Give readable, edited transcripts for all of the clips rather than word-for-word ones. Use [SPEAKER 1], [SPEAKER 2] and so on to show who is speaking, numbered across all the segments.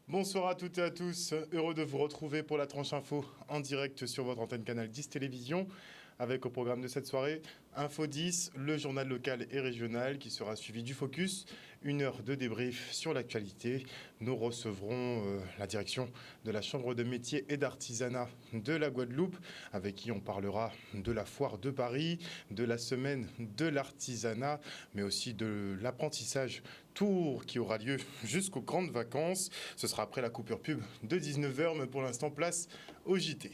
[SPEAKER 1] Bonsoir à toutes et à tous, heureux de vous retrouver pour la tranche info en direct sur votre antenne Canal 10 Télévision, avec au programme de cette soirée Info 10, le journal local et régional qui sera suivi du Focus, une heure de débrief sur l'actualité. Nous recevrons la direction de la Chambre de métiers et d'artisanat de la Guadeloupe, avec qui on parlera de la foire de Paris, de la semaine de l'artisanat, mais aussi de l'apprentissage tour qui aura lieu jusqu'aux grandes vacances. Ce sera après la coupure pub de 19h, mais pour l'instant, place au JT.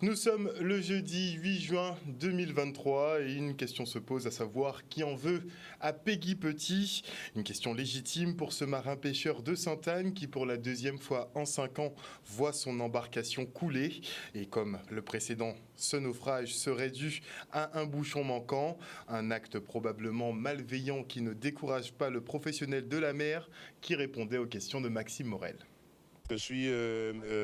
[SPEAKER 1] Nous sommes le jeudi 8 juin 2023 et une question se pose, à savoir qui en veut à Peggy Petit. Une question légitime pour ce marin pêcheur de Sainte-Anne qui pour la deuxième fois en 5 ans voit son embarcation couler. Et comme le précédent, ce naufrage serait dû à un bouchon manquant, un acte probablement malveillant qui ne décourage pas le professionnel de la mer qui répondait aux questions de Maxime Morel.
[SPEAKER 2] Je suis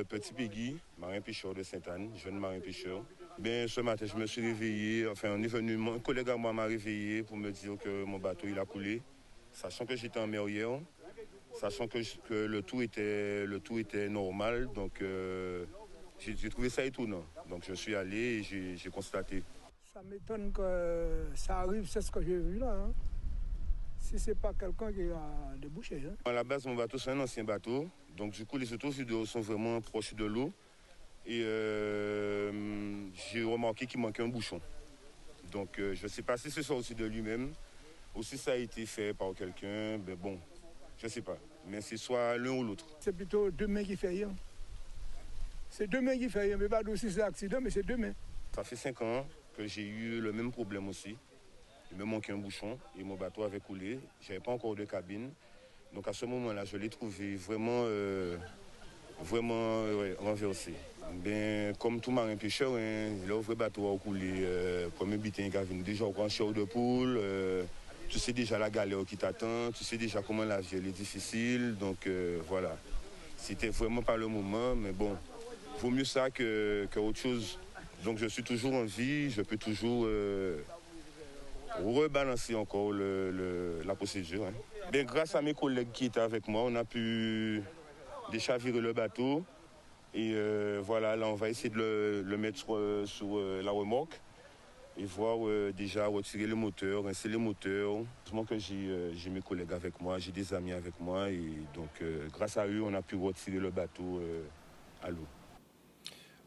[SPEAKER 2] Petit Peggy, marin pêcheur de Sainte-Anne, jeune marin pêcheur. Ce matin, je me suis réveillé, on est venu, mon collègue à moi m'a réveillé pour me dire que mon bateau il a coulé, sachant que j'étais en mer hier, sachant que le tout était normal, donc j'ai trouvé ça étonnant. Donc je suis allé et j'ai constaté.
[SPEAKER 3] Ça m'étonne que ça arrive, c'est ce que j'ai vu là. Si c'est pas quelqu'un qui a débouché.
[SPEAKER 2] À la base, mon bateau, c'est un ancien bateau. Donc, du coup, les autovidéos sont vraiment proches de l'eau. Et j'ai remarqué qu'il manquait un bouchon. Donc, je ne sais pas si c'est sorti de lui-même ou si ça a été fait par quelqu'un. Mais bon, je ne sais pas. Mais c'est soit l'un ou l'autre.
[SPEAKER 3] C'est plutôt deux mains qui fait rien. C'est deux mains qui fait rien. Mais pas aussi c'est accident, mais c'est deux mains.
[SPEAKER 2] Ça fait 5 ans que j'ai eu le même problème aussi. Il me manquait un bouchon et mon bateau avait coulé. Je n'avais pas encore de cabine. Donc à ce moment-là, je l'ai trouvé vraiment renversé. Comme tout marin pêcheur, le vrai bateau a coulé. Premier bitin qui a venu déjà au grand chaud de poule. Tu sais déjà la galère qui t'attend. Tu sais déjà comment la vie est difficile. Donc voilà. C'était vraiment pas le moment. Mais bon, vaut mieux ça qu'autre chose. Donc je suis toujours en vie. Je peux toujours rebalancer encore la procédure. Grâce à mes collègues qui étaient avec moi, on a pu déchavirer le bateau. Et voilà, là on va essayer de le mettre sur la remorque et voir déjà retirer le moteur, rincer les moteurs. Heureusement que j'ai mes collègues avec moi, j'ai des amis avec moi et donc grâce à eux, on a pu retirer le bateau à l'eau.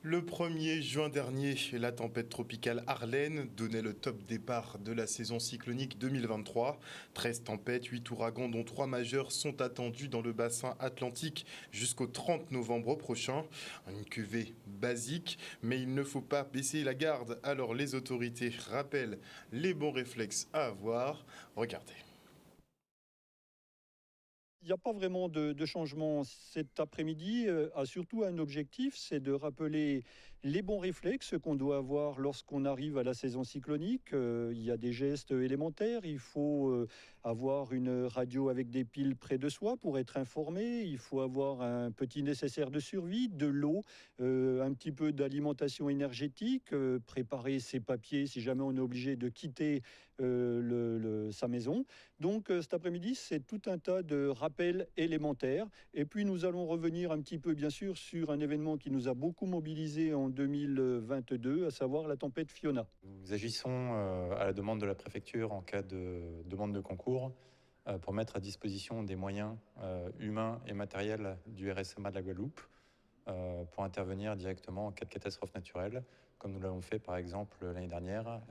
[SPEAKER 1] Le 1er juin dernier, la tempête tropicale Arlène donnait le top départ de la saison cyclonique 2023. 13 tempêtes, 8 ouragans dont 3 majeurs sont attendus dans le bassin atlantique jusqu'au 30 novembre prochain. Une cuvée basique, mais il ne faut pas baisser la garde. Alors les autorités rappellent les bons réflexes à avoir. Regardez.
[SPEAKER 4] Il n'y a pas vraiment de changement cet après-midi, a surtout un objectif, c'est de rappeler les bons réflexes qu'on doit avoir lorsqu'on arrive à la saison cyclonique. Il y a des gestes élémentaires, il faut avoir une radio avec des piles près de soi pour être informé, il faut avoir un petit nécessaire de survie, de l'eau, un petit peu d'alimentation énergétique, préparer ses papiers si jamais on est obligé de quitter sa maison. Donc cet après-midi, c'est tout un tas de rappels élémentaires. Et puis nous allons revenir un petit peu, bien sûr, sur un événement qui nous a beaucoup mobilisés en 2022, à savoir la tempête Fiona.
[SPEAKER 5] Nous agissons à la demande de la préfecture en cas de demande de concours pour mettre à disposition des moyens humains et matériels du RSMA de la Guadeloupe pour intervenir directement en cas de catastrophe naturelle, comme nous l'avons fait par exemple l'année dernière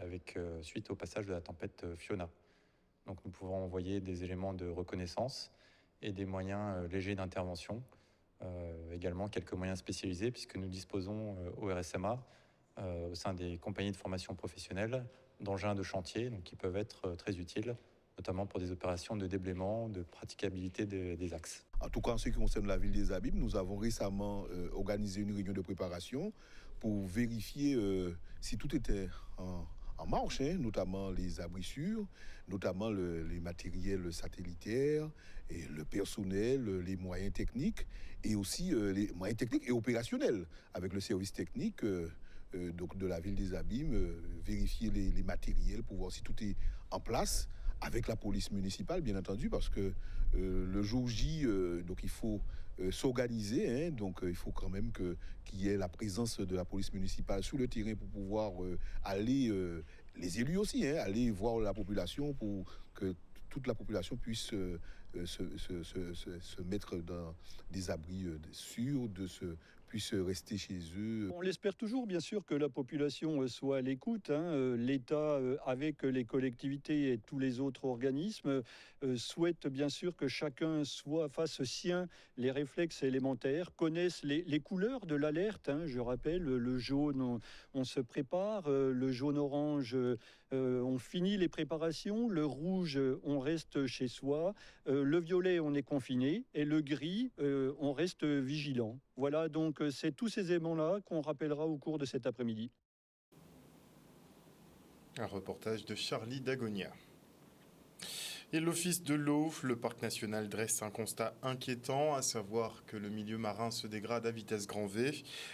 [SPEAKER 5] suite au passage de la tempête Fiona. Donc nous pouvons envoyer des éléments de reconnaissance et des moyens légers d'intervention, également quelques moyens spécialisés puisque nous disposons au RSMA, au sein des compagnies de formation professionnelle, d'engins de chantier donc, qui peuvent être très utiles, notamment pour des opérations de déblaiement, de praticabilité des axes.
[SPEAKER 6] En tout cas, en ce qui concerne la ville des Abîmes, nous avons récemment organisé une réunion de préparation pour vérifier si tout était en marche, hein, notamment les abris sûrs, notamment les matériels satellitaires, et le personnel, les moyens techniques, et aussi les moyens techniques et opérationnels, avec le service technique donc de la ville des Abîmes, vérifier les matériels pour voir si tout est en place, avec la police municipale, bien entendu, parce que le jour J, donc il faut s'organiser, hein, donc il faut quand même qu'il y ait la présence de la police municipale sur le terrain pour pouvoir aller, les élus aussi, hein, aller voir la population pour que toute la population puisse se mettre dans des abris sûrs, puisse rester chez eux.
[SPEAKER 4] On l'espère toujours, bien sûr, que la population soit à l'écoute. L'État, avec les collectivités et tous les autres organismes, souhaite bien sûr que chacun fasse sien les réflexes élémentaires, connaisse les couleurs de l'alerte. Je rappelle, le jaune, on se prépare, le jaune-orange, on finit les préparations, le rouge, on reste chez soi, le violet, on est confiné, et le gris, on reste vigilant. Voilà, donc c'est tous ces éléments-là qu'on rappellera au cours de cet après-midi.
[SPEAKER 1] Un reportage de Charlie Dagonia. Et l'Office de l'eau, le parc national dresse un constat inquiétant, à savoir que le milieu marin se dégrade à vitesse grand V.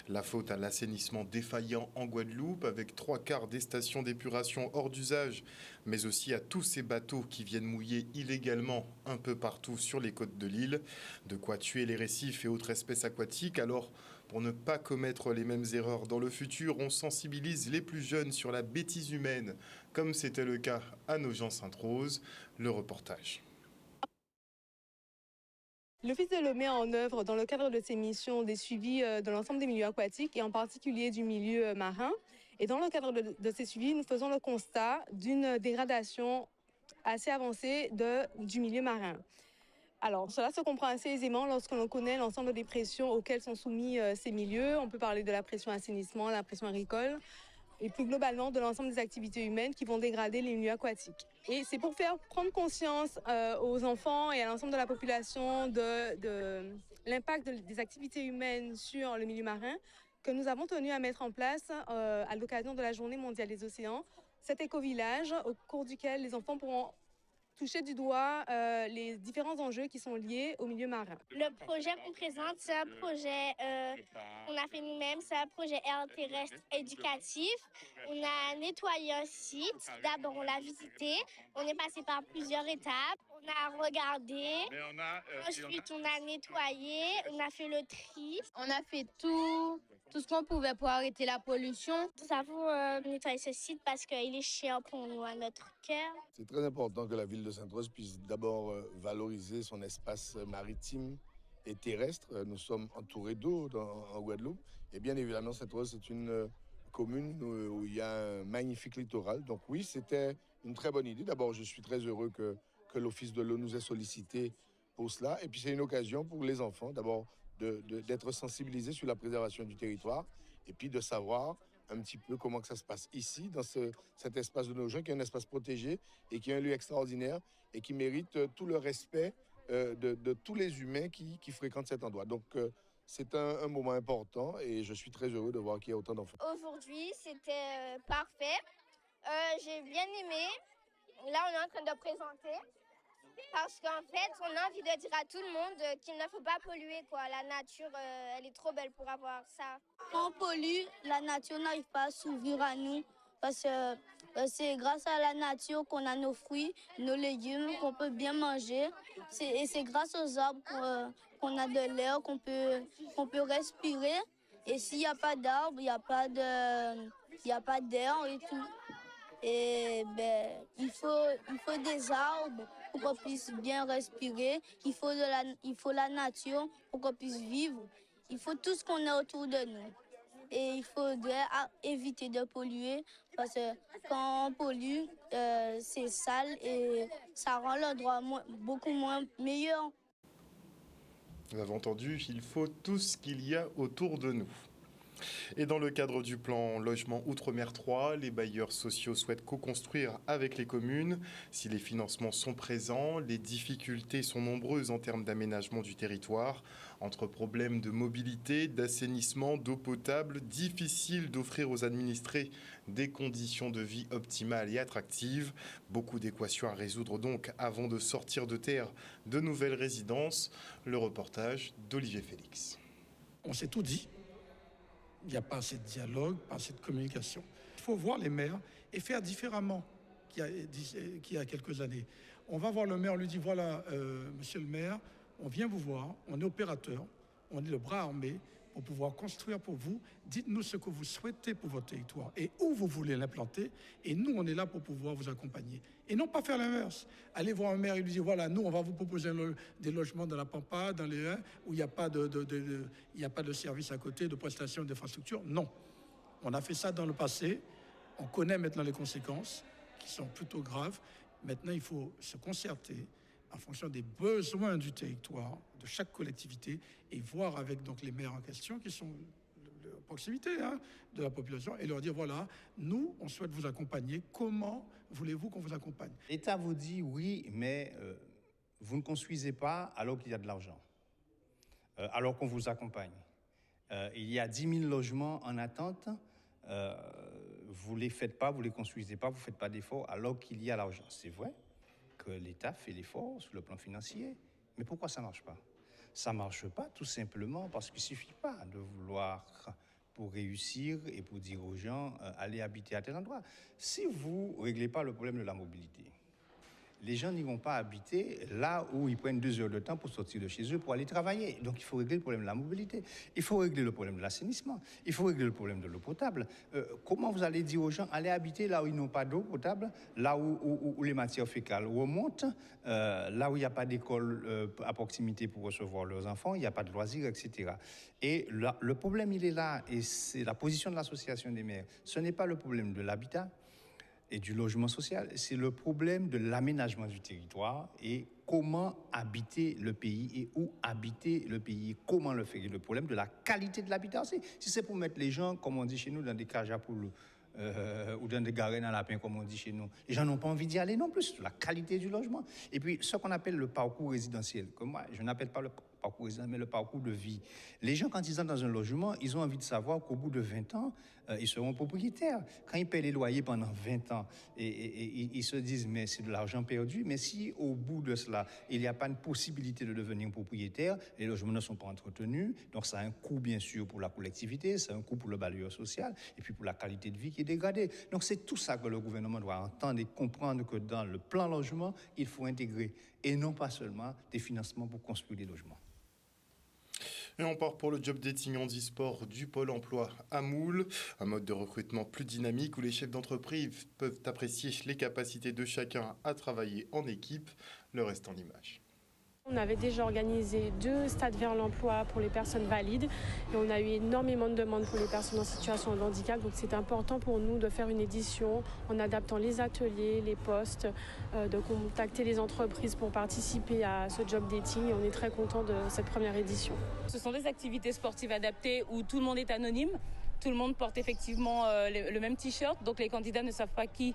[SPEAKER 1] La faute à l'assainissement défaillant en Guadeloupe, avec 3/4 des stations d'épuration hors d'usage, mais aussi à tous ces bateaux qui viennent mouiller illégalement un peu partout sur les côtes de l'île. De quoi tuer les récifs et autres espèces aquatiques. Alors, pour ne pas commettre les mêmes erreurs dans le futur, on sensibilise les plus jeunes sur la bêtise humaine, comme c'était le cas à Nogent-Sainte-Rose. Le reportage.
[SPEAKER 7] L'Office de l'eau met en œuvre, dans le cadre de ses missions, des suivis de l'ensemble des milieux aquatiques et en particulier du milieu marin. Et dans le cadre de ces suivis, nous faisons le constat d'une dégradation assez avancée du milieu marin. Alors, cela se comprend assez aisément lorsque l'on connaît l'ensemble des pressions auxquelles sont soumis ces milieux. On peut parler de la pression assainissement, la pression agricole, et plus globalement de l'ensemble des activités humaines qui vont dégrader les milieux aquatiques. Et c'est pour faire prendre conscience aux enfants et à l'ensemble de la population de l'impact des activités humaines sur le milieu marin que nous avons tenu à mettre en place à l'occasion de la Journée mondiale des océans, cet éco-village au cours duquel les enfants pourront toucher du doigt les différents enjeux qui sont liés au milieu marin.
[SPEAKER 8] Le projet qu'on présente, c'est un projet qu'on a fait nous-mêmes, c'est un projet air terrestre éducatif. On a nettoyé un site, d'abord on l'a visité, on est passé par plusieurs étapes, on a regardé, ensuite on a nettoyé, on a fait le tri.
[SPEAKER 9] On a fait tout ce qu'on pouvait pour arrêter la pollution.
[SPEAKER 8] Nous avons nettoyé ce site parce qu'il est cher pour nous, à notre cœur.
[SPEAKER 6] C'est très important que la ville de Sainte-Rose puisse d'abord valoriser son espace maritime et terrestre. Nous sommes entourés d'eau en Guadeloupe. Et bien évidemment, Sainte-Rose, c'est une commune où il y a un magnifique littoral. Donc oui, c'était une très bonne idée. D'abord, je suis très heureux que l'Office de l'eau nous ait sollicité pour cela. Et puis c'est une occasion pour les enfants, d'abord, d'être sensibilisés sur la préservation du territoire et puis de savoir un petit peu comment que ça se passe ici, dans cet espace de Nogent, qui est un espace protégé et qui est un lieu extraordinaire et qui mérite tout le respect de tous les humains qui fréquentent cet endroit. Donc, c'est un moment important et je suis très heureux de voir qu'il y a autant d'enfants.
[SPEAKER 8] Aujourd'hui, c'était parfait. J'ai bien aimé. Là, on est en train de présenter. Parce qu'en fait, on a envie de dire à tout le monde qu'il ne faut pas polluer, quoi. La nature, elle est trop belle pour avoir ça.
[SPEAKER 9] Quand on pollue, la nature n'arrive pas à s'ouvrir à nous. Parce que c'est grâce à la nature qu'on a nos fruits, nos légumes, qu'on peut bien manger. Et c'est grâce aux arbres qu'on a de l'air, qu'on peut respirer. Et s'il n'y a pas d'arbres, il n'y a pas d'air et tout. Et il faut des arbres pour qu'on puisse bien respirer. Il faut la nature pour qu'on puisse vivre. Il faut tout ce qu'on a autour de nous. Et il faudrait éviter de polluer parce que quand on pollue, c'est sale et ça rend l'endroit beaucoup moins meilleur.
[SPEAKER 1] Vous avez entendu, il faut tout ce qu'il y a autour de nous. Et dans le cadre du plan Logement Outre-mer 3, les bailleurs sociaux souhaitent co-construire avec les communes. Si les financements sont présents, les difficultés sont nombreuses en termes d'aménagement du territoire. Entre problèmes de mobilité, d'assainissement, d'eau potable, difficile d'offrir aux administrés des conditions de vie optimales et attractives. Beaucoup d'équations à résoudre donc avant de sortir de terre de nouvelles résidences. Le reportage d'Olivier Félix.
[SPEAKER 10] On s'est tout dit. Il n'y a pas assez de dialogue, pas assez de communication. Il faut voir les maires et faire différemment qu'il y a quelques années. On va voir le maire, on lui dit, voilà, monsieur le maire, on vient vous voir, on est opérateur, on est le bras armé pour pouvoir construire pour vous. Dites-nous ce que vous souhaitez pour votre territoire et où vous voulez l'implanter. Et nous, on est là pour pouvoir vous accompagner. Et non pas faire l'inverse. Allez voir un maire et lui dire, voilà, nous, on va vous proposer des logements dans la Pampa, dans les 1, où il n'y a pas de service à côté, de prestations d'infrastructures. Non. On a fait ça dans le passé. On connaît maintenant les conséquences, qui sont plutôt graves. Maintenant, il faut se concerter en fonction des besoins du territoire, de chaque collectivité, et voir avec donc les maires en question, qui sont de proximité de la population, et leur dire, voilà, nous, on souhaite vous accompagner. Comment voulez-vous qu'on vous accompagne?
[SPEAKER 11] L'État vous dit oui, mais vous ne construisez pas alors qu'il y a de l'argent, alors qu'on vous accompagne. Il y a 10 000 logements en attente, vous ne les faites pas, vous ne les construisez pas, vous ne faites pas d'efforts alors qu'il y a l'argent. C'est vrai que l'État fait l'effort sur le plan financier. Mais pourquoi ça ne marche pas? Ça ne marche pas tout simplement parce qu'il ne suffit pas de vouloir pour réussir et pour dire aux gens allez habiter à tel endroit. Si vous ne réglez pas le problème de la mobilité, les gens n'iront pas habiter là où ils prennent 2 heures de temps pour sortir de chez eux pour aller travailler. Donc il faut régler le problème de la mobilité, il faut régler le problème de l'assainissement, il faut régler le problème de l'eau potable. Comment vous allez dire aux gens, allez habiter là où ils n'ont pas d'eau potable, là où les matières fécales remontent, là où il n'y a pas d'école à proximité pour recevoir leurs enfants, il n'y a pas de loisirs, etc. Et là, le problème, il est là, et c'est la position de l'association des maires. Ce n'est pas le problème de l'habitat et du logement social, c'est le problème de l'aménagement du territoire et comment habiter le pays et où habiter le pays et comment le faire. Et le problème de la qualité de l'habitat aussi. Si c'est pour mettre les gens, comme on dit chez nous, dans des cages à poules ou dans des garènes à lapins, comme on dit chez nous, les gens n'ont pas envie d'y aller non plus. C'est la qualité du logement. Et puis, ce qu'on appelle le parcours résidentiel, que moi, je n'appelle pas le parcours résidentiel, mais le parcours de vie. Les gens, quand ils entrent dans un logement, ils ont envie de savoir qu'au bout de 20 ans, ils seront propriétaires. Quand ils paient les loyers pendant 20 ans, et ils se disent, mais c'est de l'argent perdu. Mais si au bout de cela, il n'y a pas une possibilité de devenir propriétaire, les logements ne sont pas entretenus, donc ça a un coût bien sûr pour la collectivité, ça a un coût pour le bailleur social, et puis pour la qualité de vie qui est dégradée. Donc c'est tout ça que le gouvernement doit entendre et comprendre que dans le plan logement, il faut intégrer, et non pas seulement des financements pour construire des logements.
[SPEAKER 1] Et on part pour le job dating handisport du Pôle emploi à Moule, un mode de recrutement plus dynamique où les chefs d'entreprise peuvent apprécier les capacités de chacun à travailler en équipe. Le reste en image.
[SPEAKER 12] On avait déjà organisé 2 stades vers l'emploi pour les personnes valides et on a eu énormément de demandes pour les personnes en situation de handicap. Donc c'est important pour nous de faire une édition en adaptant les ateliers, les postes, de contacter les entreprises pour participer à ce job dating. Et on est très content de cette première édition.
[SPEAKER 13] Ce sont des activités sportives adaptées où tout le monde est anonyme. Tout le monde porte effectivement le même t-shirt, donc les candidats ne savent pas qui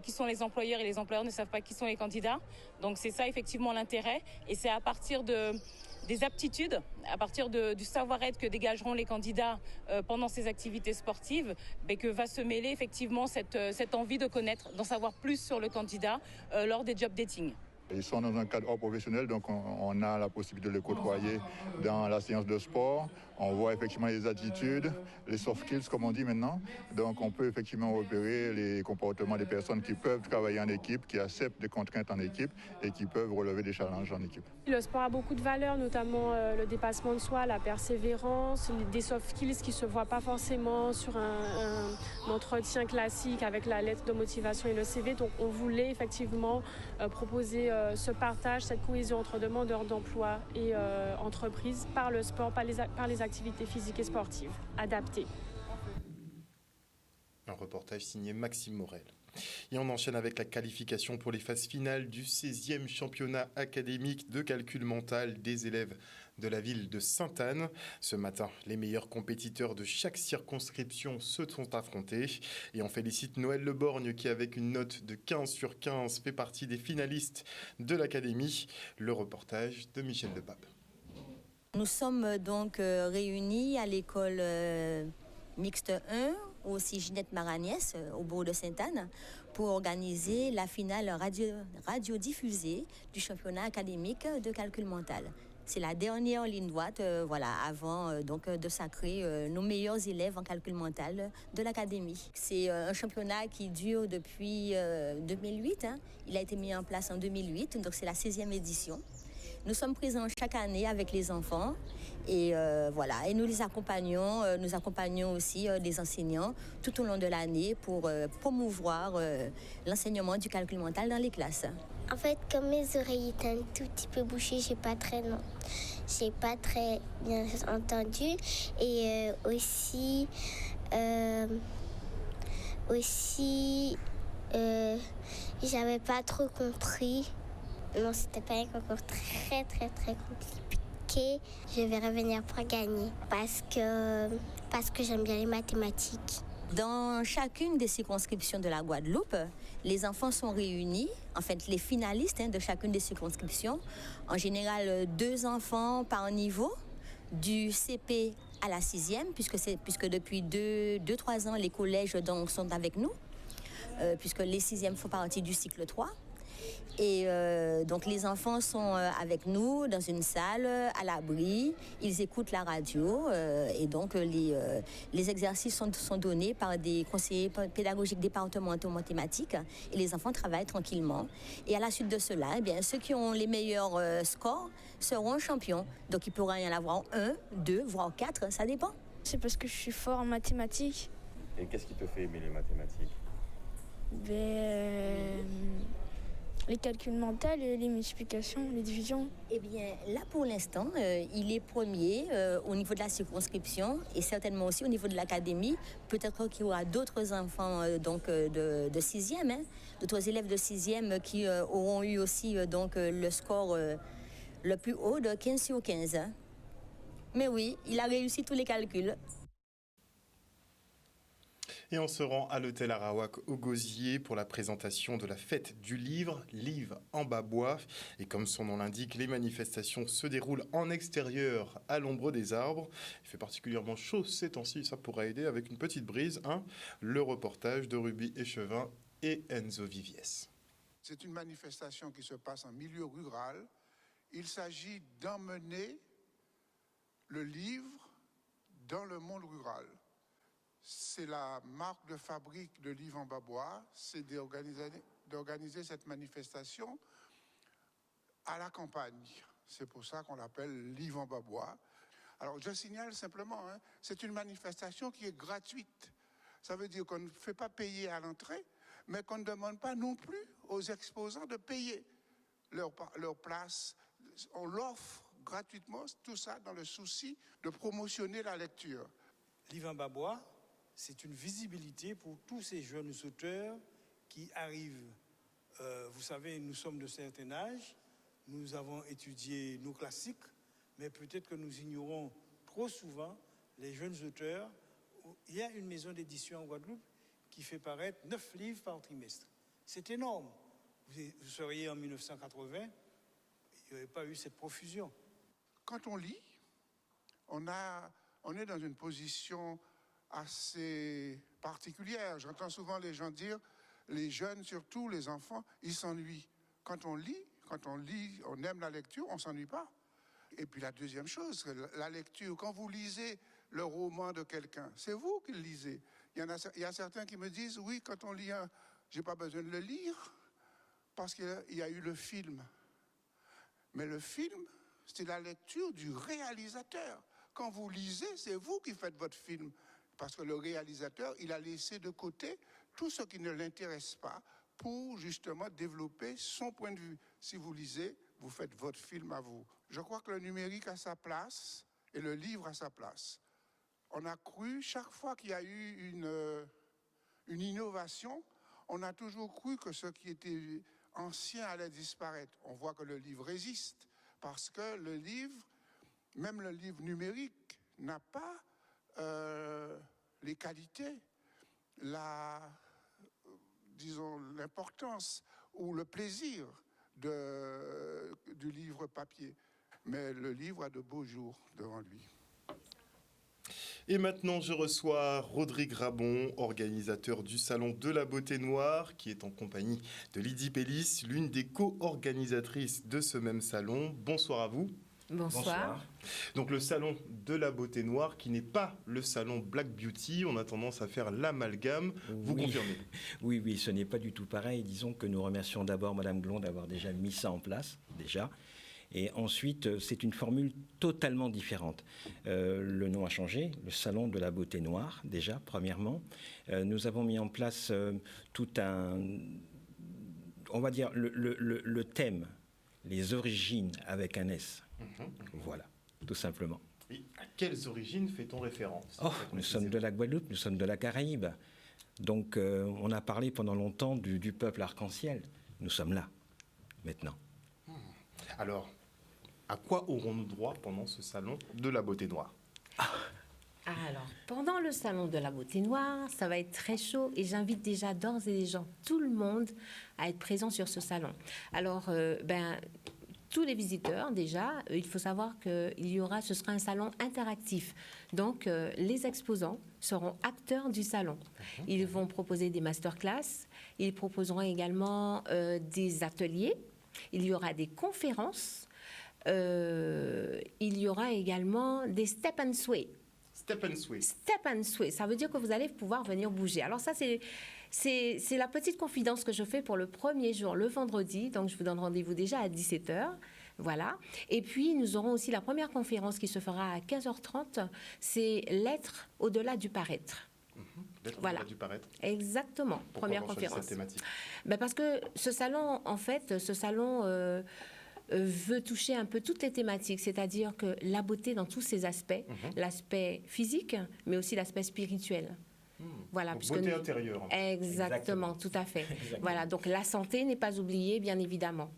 [SPEAKER 13] sont les employeurs et les employeurs ne savent pas qui sont les candidats. Donc c'est ça effectivement l'intérêt et c'est à partir des aptitudes, à partir du savoir-être que dégageront les candidats pendant ces activités sportives, que va se mêler effectivement cette envie de connaître, d'en savoir plus sur le candidat lors des job dating.
[SPEAKER 14] Ils sont dans un cadre hors professionnel, donc on a la possibilité de les côtoyer dans la séance de sport. On voit effectivement les attitudes, les soft skills comme on dit maintenant. Donc on peut effectivement repérer les comportements des personnes qui peuvent travailler en équipe, qui acceptent des contraintes en équipe et qui peuvent relever des challenges en équipe.
[SPEAKER 12] Le sport a beaucoup de valeurs, notamment le dépassement de soi, la persévérance, des soft skills qui ne se voient pas forcément sur un entretien classique avec la lettre de motivation et le CV. Donc on voulait effectivement proposer ce partage, cette cohésion entre demandeurs d'emploi et entreprises par le sport, par les activités physiques et sportives adaptées.
[SPEAKER 1] Un reportage signé Maxime Morel. Et on enchaîne avec la qualification pour les phases finales du 16e championnat académique de calcul mental des élèves de la ville de Sainte-Anne. Ce matin, les meilleurs compétiteurs de chaque circonscription se sont affrontés. Et on félicite Noël Leborgne qui, avec une note de 15 sur 15, fait partie des finalistes de l'Académie. Le reportage de Michel Depape.
[SPEAKER 15] Nous sommes donc réunis à l'école mixte 1, aussi Ginette Maragnès, au bourg de Sainte-Anne, pour organiser la finale radiodiffusée du championnat académique de calcul mental. C'est la dernière ligne droite avant de sacrer nos meilleurs élèves en calcul mental de l'académie. C'est un championnat qui dure depuis 2008. Il a été mis en place en 2008, donc c'est la 16e édition. Nous sommes présents chaque année avec les enfants et et nous les accompagnons. Nous accompagnons aussi les enseignants tout au long de l'année pour promouvoir l'enseignement du calcul mental dans les classes.
[SPEAKER 8] En fait, comme mes oreilles étaient un tout petit peu bouchées, j'ai pas très bien entendu. Et j'avais pas trop compris. Non, c'était pas un concours très compliqué. Je vais revenir pour gagner parce que j'aime bien les mathématiques.
[SPEAKER 15] Dans chacune des circonscriptions de la Guadeloupe, les enfants sont réunis, en fait les finalistes de chacune des circonscriptions, en général 2 enfants par niveau, du CP à la 6e, puisque depuis 2-3 ans les collèges sont avec nous, puisque les 6e font partie du cycle 3. Et donc les enfants sont avec nous dans une salle à l'abri, ils écoutent la radio et donc les exercices sont donnés par des conseillers pédagogiques départementaux mathématiques et les enfants travaillent tranquillement. Et à la suite de cela, ceux qui ont les meilleurs scores seront champions. Donc il pourra y en avoir 1, 2, voire 4, ça dépend.
[SPEAKER 16] C'est parce que je suis fort en mathématiques.
[SPEAKER 17] Et qu'est-ce qui te fait aimer les mathématiques ?
[SPEAKER 16] Les calculs mentaux, les multiplications, les divisions.
[SPEAKER 15] Eh bien, là pour l'instant, il est premier au niveau de la circonscription et certainement aussi au niveau de l'académie. Peut-être qu'il y aura d'autres enfants de 6e, d'autres élèves de 6e qui auront eu aussi le score le plus haut de 15 sur 15. Mais oui, il a réussi tous les calculs.
[SPEAKER 1] Et on se rend à l'hôtel Arawak au Gosier pour la présentation de la fête du livre, Livre en bas bois. Et comme son nom l'indique, les manifestations se déroulent en extérieur à l'ombre des arbres. Il fait particulièrement chaud ces temps-ci, ça pourrait aider avec une petite brise. Le reportage de Ruby Échevin et Enzo Viviès.
[SPEAKER 18] C'est une manifestation qui se passe en milieu rural. Il s'agit d'emmener le livre dans le monde rural. C'est la marque de fabrique de Livre en bas bois, c'est d'organiser cette manifestation à la campagne. C'est pour ça qu'on l'appelle Livre en bas bois. Alors je signale simplement, c'est une manifestation qui est gratuite. Ça veut dire qu'on ne fait pas payer à l'entrée, mais qu'on ne demande pas non plus aux exposants de payer leur place. On l'offre gratuitement, tout ça dans le souci de promotionner la lecture.
[SPEAKER 19] Livre en bas bois, c'est une visibilité pour tous ces jeunes auteurs qui arrivent. Vous savez, nous sommes de certain âge, nous avons étudié nos classiques, mais peut-être que nous ignorons trop souvent les jeunes auteurs. Il y a une maison d'édition en Guadeloupe qui fait paraître 9 livres par trimestre. C'est énorme. Vous seriez en 1980, il n'y aurait pas eu cette profusion.
[SPEAKER 18] Quand on lit, on est dans une position assez particulière. J'entends souvent les gens dire, les jeunes surtout, les enfants, ils s'ennuient. Quand on lit, on aime la lecture, on ne s'ennuie pas. Et puis la deuxième chose, la lecture, quand vous lisez le roman de quelqu'un, c'est vous qui le lisez. Il y a certains qui me disent, oui, quand on lit je n'ai pas besoin de le lire, parce qu'il y a eu le film. Mais le film, c'est la lecture du réalisateur. Quand vous lisez, c'est vous qui faites votre film. Parce que le réalisateur, il a laissé de côté tout ce qui ne l'intéresse pas pour justement développer son point de vue. Si vous lisez, vous faites votre film à vous. Je crois que le numérique a sa place et le livre a sa place. On a cru, chaque fois qu'il y a eu une innovation, on a toujours cru que ce qui était ancien allait disparaître. On voit que le livre résiste parce que le livre même le livre numérique n'a pas les qualités, disons, l'importance ou le plaisir du livre papier. Mais le livre a de beaux jours devant lui.
[SPEAKER 1] Et maintenant, je reçois Rodrigue Rabon, organisateur du Salon de la Beauté Noire, qui est en compagnie de Lydie Pellis, l'une des co-organisatrices de ce même salon. Bonsoir à vous.
[SPEAKER 20] Bonsoir.
[SPEAKER 1] Donc le Salon de la Beauté Noire, qui n'est pas le salon Black Beauty, on a tendance à faire l'amalgame. Vous confirmez?
[SPEAKER 20] Oui, ce n'est pas du tout pareil. Disons que nous remercions d'abord Madame Glon d'avoir déjà mis ça en place, déjà. Et ensuite, c'est une formule totalement différente. Le nom a changé, le Salon de la Beauté Noire, déjà, premièrement. Nous avons mis en place tout un... On va dire le thème, les origines avec un S. Voilà, tout simplement.
[SPEAKER 1] Et à quelles origines fait-on référence?
[SPEAKER 20] Nous sommes de la Guadeloupe, nous sommes de la Caraïbe. Donc, on a parlé pendant longtemps du peuple arc-en-ciel. Nous sommes là, maintenant.
[SPEAKER 1] Alors, à quoi aurons-nous droit pendant ce salon de la beauté noire?
[SPEAKER 21] Alors, pendant le salon de la beauté noire, ça va être très chaud et j'invite déjà d'ores et déjà tout le monde à être présent sur ce salon. Alors, tous les visiteurs, déjà, il faut savoir que ce sera un salon interactif. Donc, les exposants seront acteurs du salon. Ils vont proposer des masterclass, ils proposeront également des ateliers, il y aura des conférences, il y aura également des step and sway.
[SPEAKER 1] Step and sway.
[SPEAKER 21] Step and sway, ça veut dire que vous allez pouvoir venir bouger. Alors ça, c'est la petite confidence que je fais pour le premier jour, le vendredi. Donc, je vous donne rendez-vous déjà à 17h. Voilà. Et puis, nous aurons aussi la première conférence qui se fera à 15h30. C'est l'être au-delà du paraître.
[SPEAKER 1] L'être
[SPEAKER 21] voilà.
[SPEAKER 1] au-delà du paraître.
[SPEAKER 21] Exactement.
[SPEAKER 1] Pourquoi
[SPEAKER 21] première conférence.
[SPEAKER 1] Cette thématique?
[SPEAKER 21] Parce que ce salon, en fait, veut toucher un peu toutes les thématiques, c'est-à-dire que la beauté dans tous ses aspects, l'aspect physique, mais aussi l'aspect spirituel. Voilà,
[SPEAKER 1] donc, beauté intérieure.
[SPEAKER 21] Exactement, tout à fait. Exactement. Voilà, donc la santé n'est pas oubliée, bien évidemment.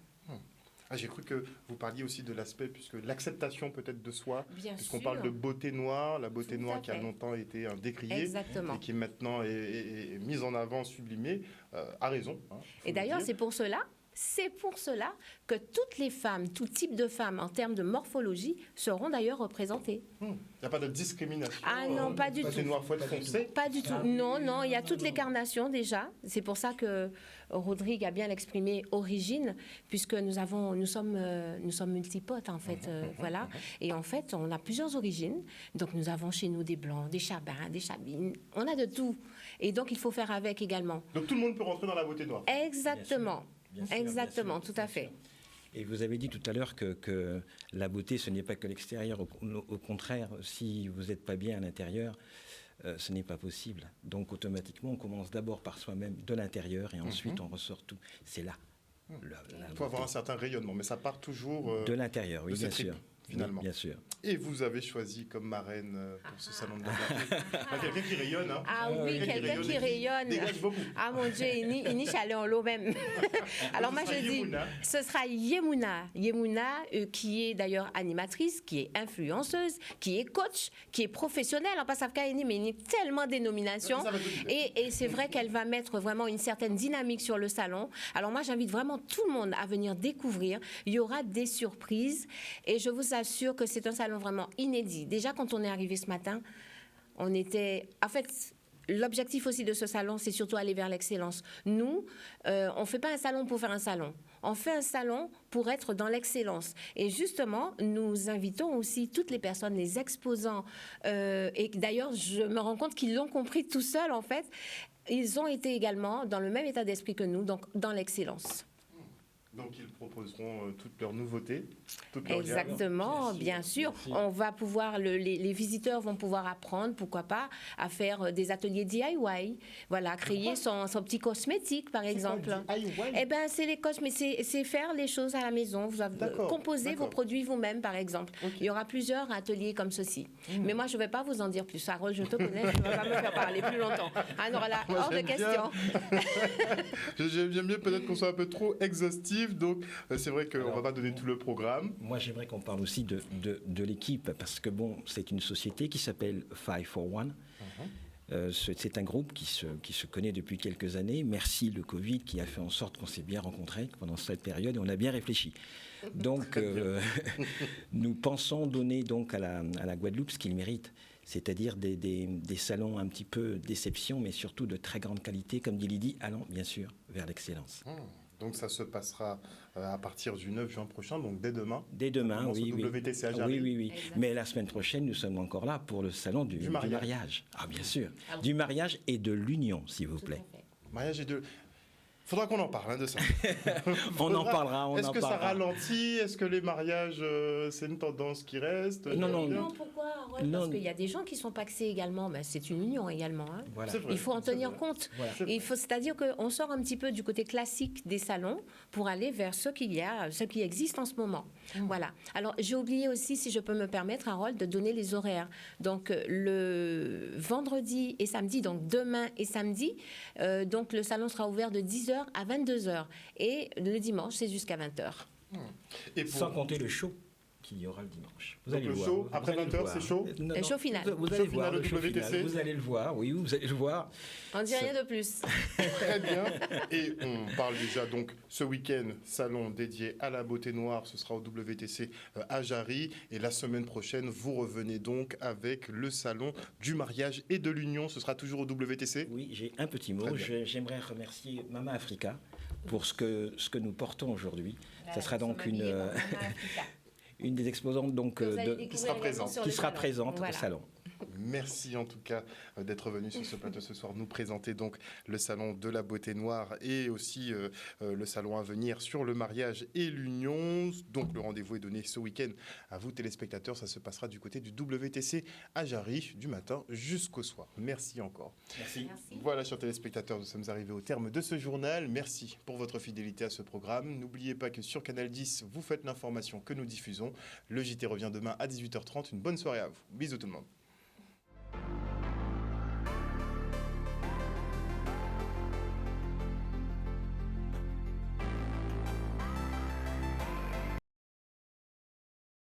[SPEAKER 1] J'ai cru que vous parliez aussi de l'aspect, puisque l'acceptation peut-être de soi, puisqu'on parle de beauté noire, la beauté noire qui a longtemps été décriée, et qui maintenant est mise en avant, sublimée, a raison.
[SPEAKER 21] Et d'ailleurs, c'est pour cela que toutes les femmes, tout type de femmes en termes de morphologie seront d'ailleurs représentées.
[SPEAKER 1] Il n'y a pas de discrimination.
[SPEAKER 21] Ah non, pas du tout.
[SPEAKER 1] Noir, faut être foncé.
[SPEAKER 21] Pas du tout. Non, il y a toutes les carnations déjà. C'est pour ça que Rodrigue a bien exprimé origine, puisque nous sommes multipotes en fait, voilà. Et en fait, on a plusieurs origines. Donc nous avons chez nous des blancs, des chabins, des chabines. On a de tout. Et donc il faut faire avec également.
[SPEAKER 1] Donc tout le monde peut rentrer dans la beauté noire.
[SPEAKER 21] Exactement. Bien sûr, exactement, tout à fait.
[SPEAKER 20] Et vous avez dit tout à l'heure que la beauté, ce n'est pas que l'extérieur. Au contraire, si vous n'êtes pas bien à l'intérieur, ce n'est pas possible. Donc automatiquement, on commence d'abord par soi-même de l'intérieur et ensuite on ressort tout. C'est là.
[SPEAKER 1] Il faut avoir un certain rayonnement, mais ça part toujours
[SPEAKER 20] de l'intérieur, oui, bien sûr.
[SPEAKER 1] Finalement.
[SPEAKER 20] Bien sûr.
[SPEAKER 1] Et vous avez choisi comme marraine pour ce salon de la beauté quelqu'un qui rayonne. Hein.
[SPEAKER 21] Ah oui, quelqu'un qui rayonne.
[SPEAKER 1] Dégage beaucoup.
[SPEAKER 21] Ah mon Dieu, il n'y chaleur en l'eau même. Alors moi je dis, ce sera Yemouna. Yemouna, qui est d'ailleurs animatrice, qui est influenceuse, qui est coach, qui est professionnelle. En passant mais il y a tellement de nominations. Et c'est vrai qu'elle va mettre vraiment une certaine dynamique sur le salon. Alors moi j'invite vraiment tout le monde à venir découvrir. Il y aura des surprises. Et je vous assure que c'est un salon vraiment inédit. Déjà, quand on est arrivé ce matin, on était... En fait, l'objectif aussi de ce salon, c'est surtout aller vers l'excellence. Nous, on ne fait pas un salon pour faire un salon. On fait un salon pour être dans l'excellence. Et justement, nous invitons aussi toutes les personnes, les exposants. Et d'ailleurs, je me rends compte qu'ils l'ont compris tout seuls, en fait. Ils ont été également dans le même état d'esprit que nous, donc dans l'excellence.
[SPEAKER 1] Donc, ils proposeront toutes leurs nouveautés, toutes leurs
[SPEAKER 21] Exactement, bien sûr. On va pouvoir, les visiteurs vont pouvoir apprendre, pourquoi pas, à faire des ateliers DIY. Voilà, créer son petit cosmétique, par exemple. Eh bien, c'est faire les choses à la maison. Vous composer vos produits vous-même, par exemple. Il y aura plusieurs ateliers comme ceci. Mais moi, je ne vais pas vous en dire plus. Harold, je te connais, je ne vais pas me faire parler plus longtemps. Alors là, hors de question.
[SPEAKER 1] J'aime bien peut-être qu'on soit un peu trop exhaustif. sportive, donc c'est vrai qu'on ne va pas donner tout le programme.
[SPEAKER 20] Moi, j'aimerais qu'on parle aussi de l'équipe, parce que bon, c'est une société qui s'appelle 541. C'est un groupe qui se connaît depuis quelques années. Merci le Covid qui a fait en sorte qu'on s'est bien rencontrés pendant cette période et on a bien réfléchi. Donc, nous pensons donner donc à la Guadeloupe ce qu'il mérite, c'est-à-dire des salons un petit peu d'exception, mais surtout de très grande qualité, comme dit Lydie, allant bien sûr vers l'excellence.
[SPEAKER 1] Donc ça se passera à partir du 9 juin prochain, donc dès demain.
[SPEAKER 20] Dès demain, oui.
[SPEAKER 1] WTC à Jarry.
[SPEAKER 20] Oui. Mais la semaine prochaine, nous sommes encore là pour le salon du mariage. Ah, bien sûr. Du mariage et de l'union, s'il vous plaît.
[SPEAKER 1] Mariage et de... Faudra qu'on en parle de ça.
[SPEAKER 20] On en parlera.
[SPEAKER 1] Est-ce que ça ralentit? Est-ce que les mariages, c'est une tendance qui reste?
[SPEAKER 21] Non, pourquoi, Harold? Parce qu'il y a des gens qui sont paxés également. Ben, c'est une union également. Hein.
[SPEAKER 20] Voilà.
[SPEAKER 21] Il faut en tenir compte. Voilà. C'est-à-dire qu'on sort un petit peu du côté classique des salons pour aller vers ce qui existe en ce moment. Voilà. Alors, j'ai oublié aussi, si je peux me permettre, Harold, de donner les horaires. Donc, le vendredi et samedi, donc demain et samedi, donc le salon sera ouvert de 10h à 22h. Et le dimanche, c'est jusqu'à 20h.
[SPEAKER 20] Sans compter le show qu'il y aura le dimanche.
[SPEAKER 1] Vous allez le voir. Show, après 20h, c'est chaud?
[SPEAKER 21] Le show final.
[SPEAKER 20] Vous allez voir le show final. Vous allez le voir, oui, vous allez le voir.
[SPEAKER 21] On ne dit rien de plus.
[SPEAKER 1] Très bien. Et on parle déjà, donc, ce week-end, salon dédié à la beauté noire. Ce sera au WTC à Jarry. Et la semaine prochaine, vous revenez donc avec le salon du mariage et de l'union. Ce sera toujours au WTC?
[SPEAKER 20] Oui, j'ai un petit mot. J'aimerais remercier Mama Africa pour ce que nous portons aujourd'hui. Ça sera donc une des exposantes donc, qui sera présente au salon.
[SPEAKER 1] Merci en tout cas d'être venu sur ce plateau ce soir nous présenter donc le salon de la beauté noire et aussi le salon à venir sur le mariage et l'union. Donc le rendez-vous est donné ce week-end à vous téléspectateurs. Ça se passera du côté du WTC à Jarry du matin jusqu'au soir. Merci encore.
[SPEAKER 20] Merci.
[SPEAKER 1] Voilà, chers téléspectateurs, nous sommes arrivés au terme de ce journal. Merci pour votre fidélité à ce programme. N'oubliez pas que sur Canal 10, vous faites l'information que nous diffusons. Le JT revient demain à 18h30. Une bonne soirée à vous. Bisous tout le monde.